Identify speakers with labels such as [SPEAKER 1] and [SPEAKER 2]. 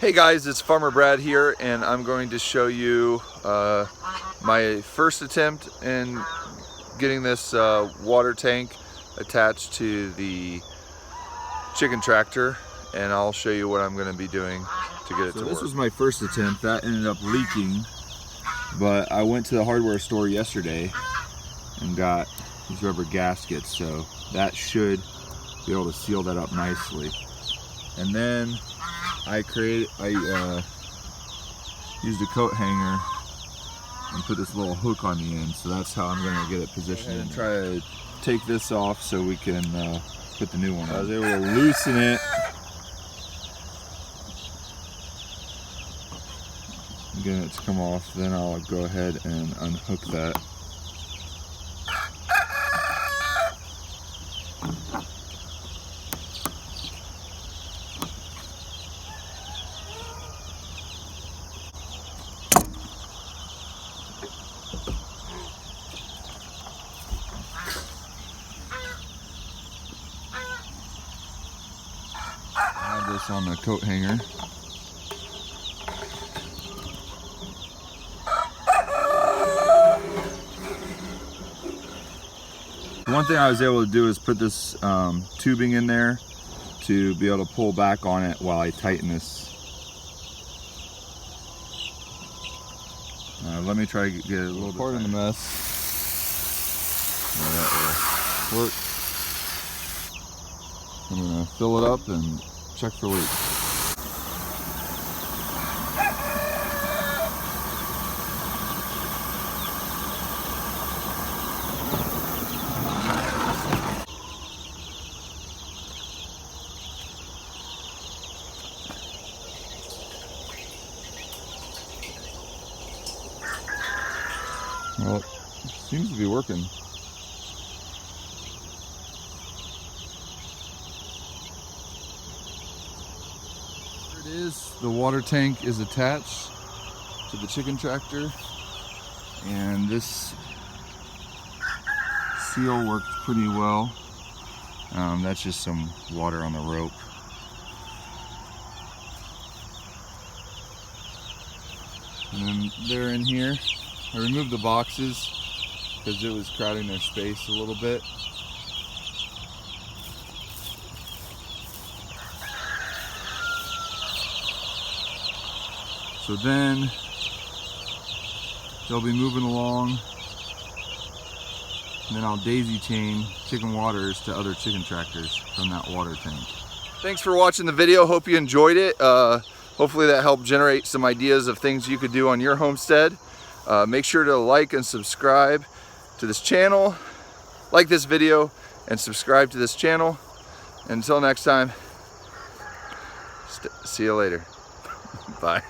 [SPEAKER 1] Hey guys, it's Farmer Brad here, and I'm going to show you my first attempt in getting this water tank attached to the chicken tractor, and I'll show you what I'm going to be doing to get it to work. This was my first attempt. That ended up leaking, but I went to the hardware store yesterday and got these rubber gaskets, so that should be able to seal that up nicely. And then I used a coat hanger and put this little hook on the end, so that's how I'm going to get it positioned. And try to take this off so we can put the new one on. I was able to loosen it. Get it to come off, then I'll go ahead and unhook that. This on the coat hanger. One thing I was able to do is put this tubing in there to be able to pull back on it while I tighten this. Let me try to get it a little bit. Pardon the mess. That will work. I'm gonna fill it up and check for leaks. Well, it seems to be working. There it is. The water tank is attached to the chicken tractor, and this seal worked pretty well. That's just some water on the rope. And then they're in here. I removed the boxes because it was crowding their space a little bit. So then they'll be moving along, and then I'll daisy chain chicken waters to other chicken tractors from that water tank. Thanks for watching the video. Hope you enjoyed it. Hopefully that helped generate some ideas of things you could do on your homestead. Make sure to like and subscribe to this channel, like this video, and subscribe to this channel. Until next time, see you later. Bye.